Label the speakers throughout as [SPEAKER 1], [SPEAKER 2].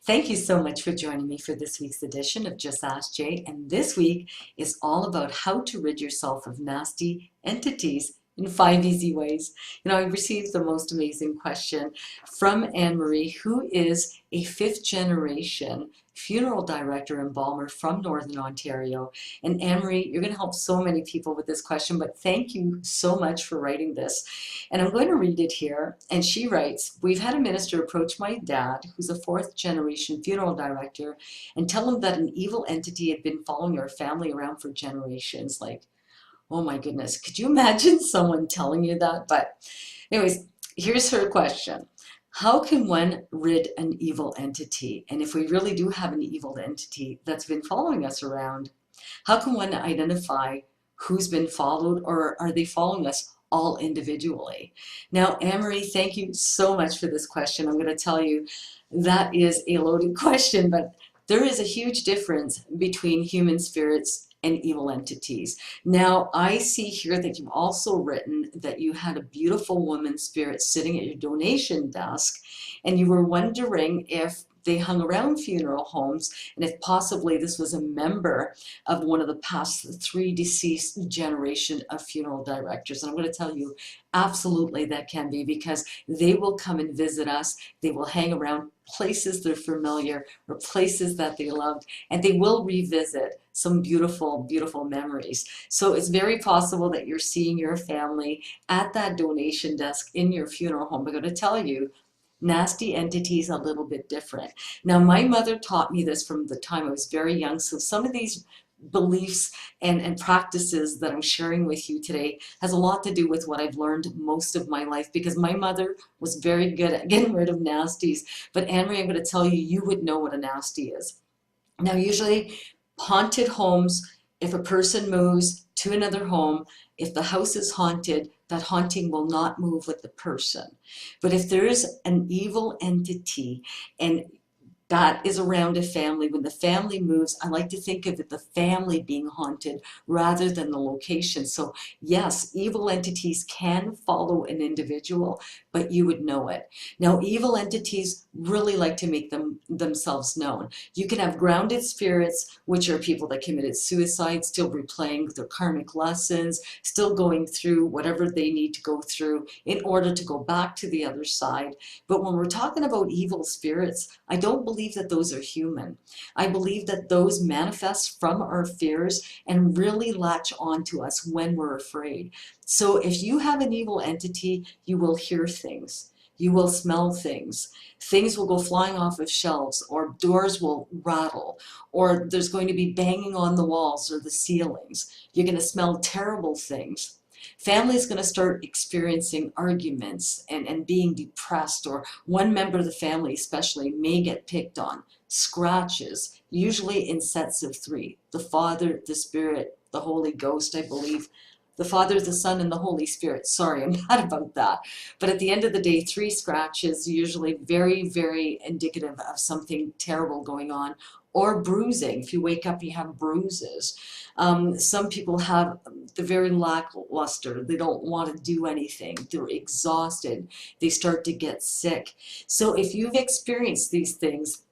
[SPEAKER 1] Thank you so much for joining me for this week's edition of Just Ask Jay. And this week is all about how to rid yourself of nasty entities in 5 easy ways. I received the most amazing question from Anne Marie, who is a fifth generation funeral director embalmer from Northern Ontario. And Anne Marie, you're going to help so many people with this question, but thank you so much for writing this. And I'm going to read it here. And she writes, "We've had a minister approach my dad, who's a fourth generation funeral director, and tell him that an evil entity had been following our family around for generations." Like, oh my goodness, could you imagine someone telling you that? But anyways, here's her question. How can one rid an evil entity? And if we really do have an evil entity that's been following us around, how can one identify who's been followed, or are they following us all individually? Now, Anne-Marie, thank you so much for this question. I'm going to tell you that is a loaded question, but there is a huge difference between human spirits and evil entities. Now, I see here that you've also written that you had a beautiful woman spirit sitting at your donation desk, and you were wondering if they hung around funeral homes and if possibly this was a member of one of the past three deceased generation of funeral directors. And I'm going to tell you, absolutely that can be, because they will come and visit us. They will hang around places they're familiar or places that they loved, and they will revisit some beautiful, beautiful memories. So it's very possible that you're seeing your family at that donation desk in your funeral home. I'm going to tell you, nasty entities a little bit different. Now, my mother taught me this from the time I was very young, so some of these beliefs and practices that I'm sharing with you today has a lot to do with what I've learned most of my life, because my mother was very good at getting rid of nasties. But Anne-Marie, I'm going to tell you, you would know what a nasty is. Now, usually haunted homes, if a person moves to another home, if the house is haunted, that haunting will not move with the person. But if there is an evil entity and that is around a family, when the family moves, I like to think of it, the family being haunted rather than the location. So yes, evil entities can follow an individual, but you would know it. Now, evil entities really like to make themselves known. You can have grounded spirits, which are people that committed suicide, still replaying their karmic lessons, still going through whatever they need to go through in order to go back to the other side. But when we're talking about evil spirits, I don't believe that those are human. I believe that those manifest from our fears and really latch on to us when we're afraid. So if you have an evil entity, you will hear things. You will smell things. Things will go flying off of shelves, or doors will rattle, or there's going to be banging on the walls or the ceilings. You're going to smell terrible things. Family is going to start experiencing arguments and being depressed, or one member of the family especially may get picked on, scratches, usually in sets of three. The Father, the Spirit, the Holy Ghost, I believe. The Father, the Son, and the Holy Spirit. Sorry, I'm not about that. But at the end of the day, 3 scratches, usually very, very indicative of something terrible going on. Or bruising. If you wake up, you have bruises. Some people have the very lackluster. They don't want to do anything. They're exhausted. They start to get sick. So if you've experienced these things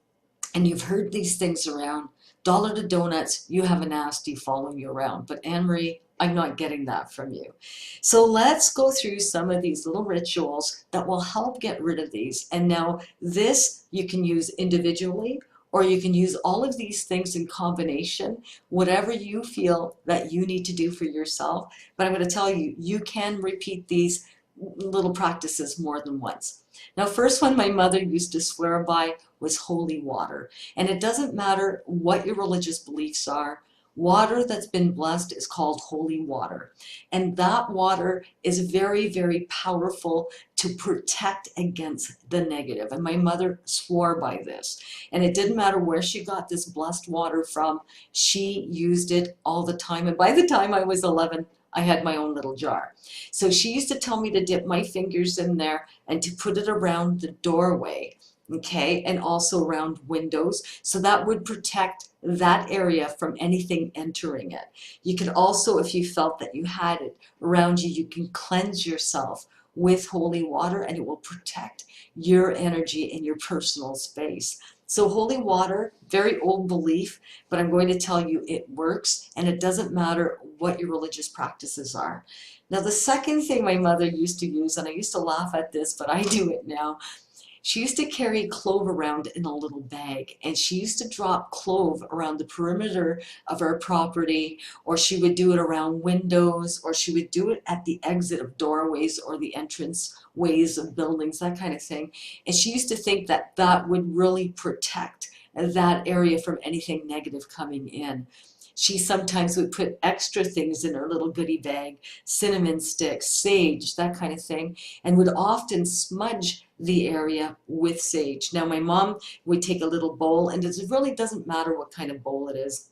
[SPEAKER 1] and you've heard these things around, dollar to donuts, you have a nasty following you around. But Anne-Marie, I'm not getting that from you. So let's go through some of these little rituals that will help get rid of these. And now this you can use individually, or you can use all of these things in combination, whatever you feel that you need to do for yourself. But I'm going to tell you, you can repeat these little practices more than once. Now, first one my mother used to swear by was holy water. And it doesn't matter what your religious beliefs are. Water that's been blessed is called holy water. And that water is very, very powerful to protect against the negative. And my mother swore by this. And it didn't matter where she got this blessed water from, she used it all the time. And by the time I was 11, I had my own little jar. So she used to tell me to dip my fingers in there and to put it around the doorway. Okay, and also around windows, so that would protect that area from anything entering it. You could also, if you felt that you had it around you, you can cleanse yourself with holy water, and it will protect your energy in your personal space. So holy water, very old belief, but I'm going to tell you it works, and it doesn't matter what your religious practices are. Now, the second thing my mother used to use, and I used to laugh at this, but I do it now, she used to carry clove around in a little bag, and she used to drop clove around the perimeter of our property, or she would do it around windows, or she would do it at the exit of doorways or the entrance ways of buildings, that kind of thing. And she used to think that that would really protect that area from anything negative coming in. She sometimes would put extra things in her little goodie bag, cinnamon sticks, sage, that kind of thing, and would often smudge the area with sage. Now, my mom would take a little bowl, and it really doesn't matter what kind of bowl it is.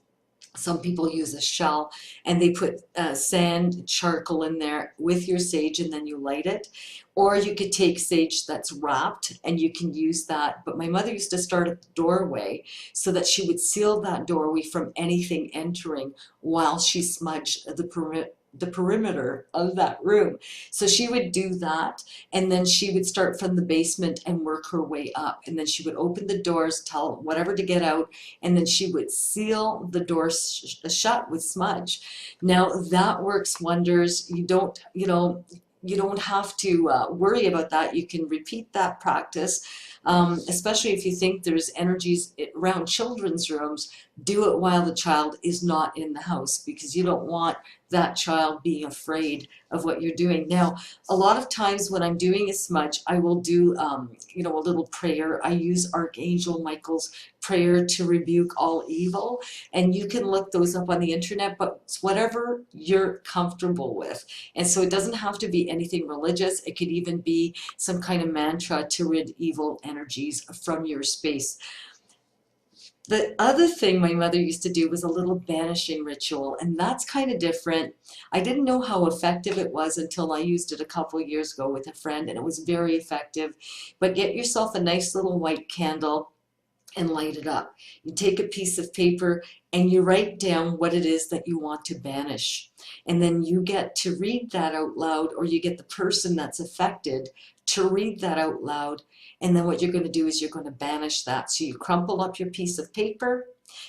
[SPEAKER 1] Some people use a shell, and they put sand, charcoal in there with your sage, and then you light it. Or you could take sage that's wrapped, and you can use that. But my mother used to start at the doorway so that she would seal that doorway from anything entering while she smudged the perimeter of that room. So she would do that, and then she would start from the basement and work her way up. And then she would open the doors, tell whatever to get out, and then she would seal the door shut with smudge. Now that works wonders. You don't, you don't have to worry about that. You can repeat that practice, especially if you think there's energies around children's rooms. Do it while the child is not in the house, because you don't want that child being afraid of what you're doing. Now, a lot of times when I'm doing a smudge, I will do, a little prayer. I use Archangel Michael's prayer to rebuke all evil, and you can look those up on the internet, but it's whatever you're comfortable with. And so it doesn't have to be anything religious. It could even be some kind of mantra to rid evil energies from your space. The other thing my mother used to do was a little banishing ritual, and that's kind of different. I didn't know how effective it was until I used it a couple of years ago with a friend, and it was very effective. But get yourself a nice little white candle and light it up. You take a piece of paper and you write down what it is that you want to banish. And then you get to read that out loud, or you get the person that's affected to read that out loud. And then what you're going to do is you're going to banish that. So you crumple up your piece of paper,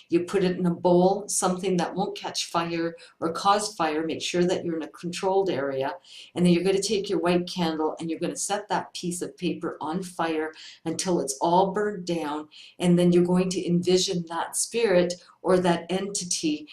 [SPEAKER 1] you put it in a bowl, something that won't catch fire or cause fire. Make sure that you're in a controlled area. And then you're going to take your white candle and you're going to set that piece of paper on fire until it's all burned down. And then you're going to envision that spirit or that entity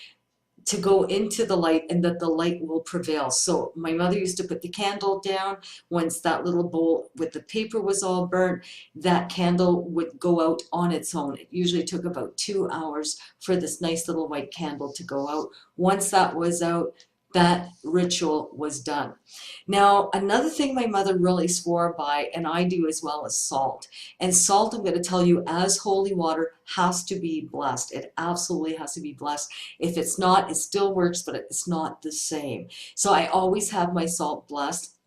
[SPEAKER 1] to go into the light, and that the light will prevail. So my mother used to put the candle down. Once that little bowl with the paper was all burnt, that candle would go out on its own. It usually took about 2 hours for this nice little white candle to go out. Once that was out, that ritual was done. Now, another thing my mother really swore by, and I do as well, is salt. And salt, I'm going to tell you, as holy water, has to be blessed. It absolutely has to be blessed. If it's not, it still works, but it's not the same. So I always have my salt blessed.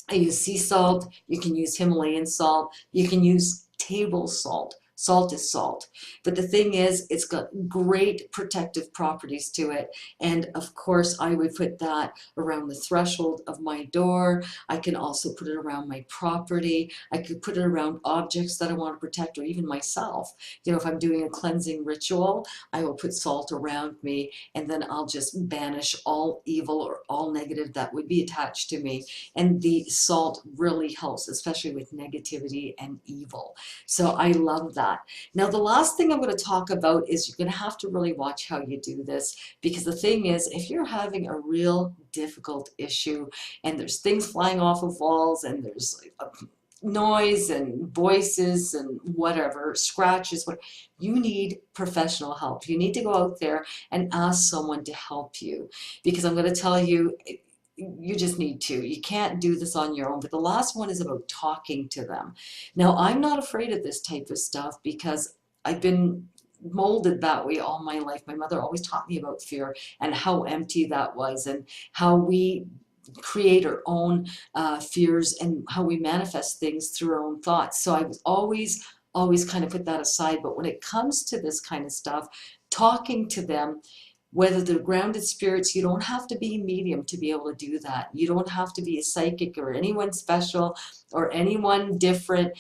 [SPEAKER 1] I use sea salt. You can use Himalayan salt. You can use table salt. Salt is salt. But the thing is, it's got great protective properties to it. And of course, I would put that around the threshold of my door. I can also put it around my property. I could put it around objects that I want to protect, or even myself. If I'm doing a cleansing ritual, I will put salt around me, and then I'll just banish all evil or all negative that would be attached to me. And the salt really helps, especially with negativity and evil. So I love that. Now, the last thing I'm going to talk about is you're going to have to really watch how you do this, because the thing is, if you're having a real difficult issue and there's things flying off of walls and there's noise and voices and whatever, scratches, you need professional help. You need to go out there and ask someone to help you, because I'm going to tell you, you just need to. You can't do this on your own. But the last one is about talking to them. Now, I'm not afraid of this type of stuff because I've been molded that way all my life. My mother always taught me about fear and how empty that was, and how we create our own fears, and how we manifest things through our own thoughts. So I was always kind of put that aside. But when it comes to this kind of stuff, talking to them, whether they're grounded spirits, you don't have to be a medium to be able to do that. You don't have to be a psychic or anyone special or anyone different.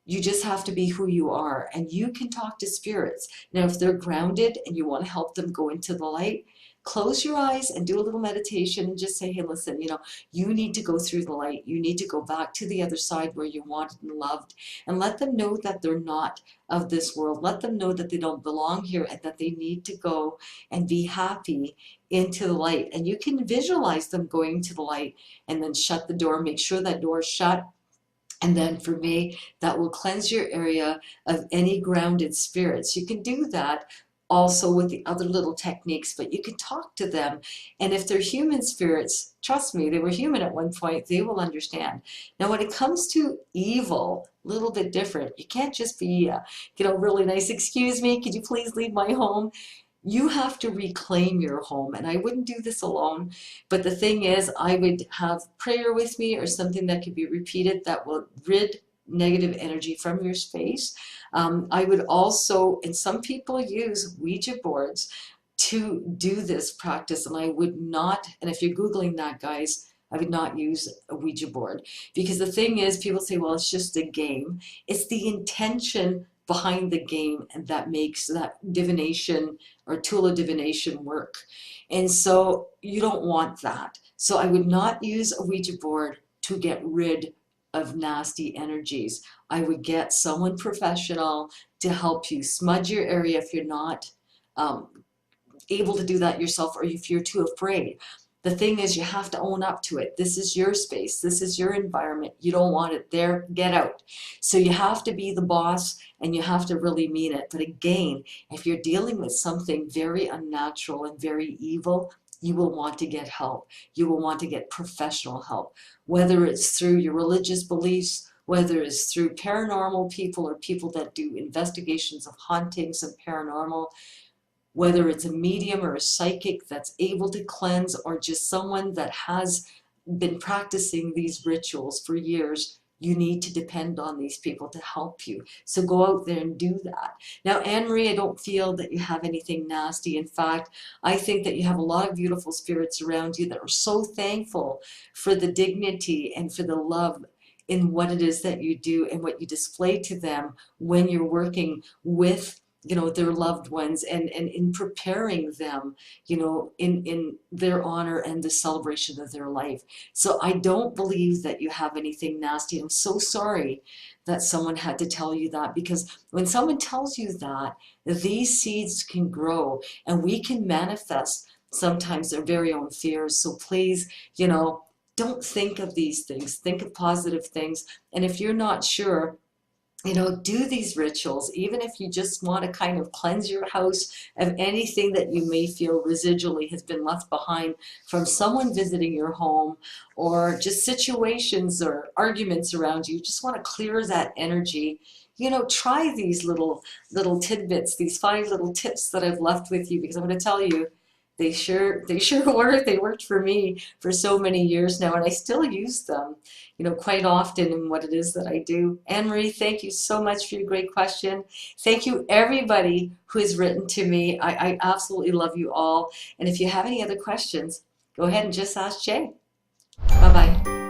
[SPEAKER 1] You just have to be who you are, and you can talk to spirits. Now, if they're grounded and you want to help them go into the light, close your eyes and do a little meditation and just say, hey, listen, you need to go through the light. You need to go back to the other side where you're wanted and loved, and let them know that they're not of this world. Let them know that they don't belong here and that they need to go and be happy into the light. And you can visualize them going to the light and then shut the door, make sure that door is shut. And then for me, that will cleanse your area of any grounded spirits. You can do that also with the other little techniques, but you can talk to them. And if they're human spirits, trust me, they were human at one point, they will understand. Now, when it comes to evil, a little bit different. You can't just be, really nice. Excuse me, could you please leave my home? You have to reclaim your home, and I wouldn't do this alone, but the thing is, I would have prayer with me or something that could be repeated that will rid negative energy from your space. I would also, and some people use Ouija boards to do this practice, and I would not, and if you're Googling that, guys, I would not use a Ouija board, because the thing is, people say, well, it's just a game. It's the intention behind the game and that makes that divination or tool of divination work. And so you don't want that. So I would not use a Ouija board to get rid of nasty energies. I would get someone professional to help you smudge your area if you're not able to do that yourself, or if you're too afraid. The thing is, you have to own up to it. This is your space. This is your environment. You don't want it there. Get out. So you have to be the boss, and you have to really mean it. But again, if you're dealing with something very unnatural and very evil, you will want to get help. You will want to get professional help, whether it's through your religious beliefs, whether it's through paranormal people or people that do investigations of hauntings and paranormal, whether it's a medium or a psychic that's able to cleanse, or just someone that has been practicing these rituals for years. You need to depend on these people to help you. So go out there and do that. Now, Anne-Marie, I don't feel that you have anything nasty. In fact, I think that you have a lot of beautiful spirits around you that are so thankful for the dignity and for the love in what it is that you do and what you display to them when you're working with their loved ones, and in preparing them, in their honor and the celebration of their life. So I don't believe that you have anything nasty. I'm so sorry that someone had to tell you that, because when someone tells you that, these seeds can grow and we can manifest sometimes their very own fears. So please, don't think of these things. Think of positive things. And if you're not sure, do these rituals, even if you just want to kind of cleanse your house of anything that you may feel residually has been left behind from someone visiting your home, or just situations or arguments around you. You just want to clear that energy. Try these little tidbits, these 5 little tips that I've left with you, because I'm going to tell you, they sure work. They worked for me for so many years now, and I still use them, quite often in what it is that I do. Anne-Marie, thank you so much for your great question. Thank you, everybody who has written to me. I absolutely love you all. And if you have any other questions, go ahead and just ask Jay. Bye-bye.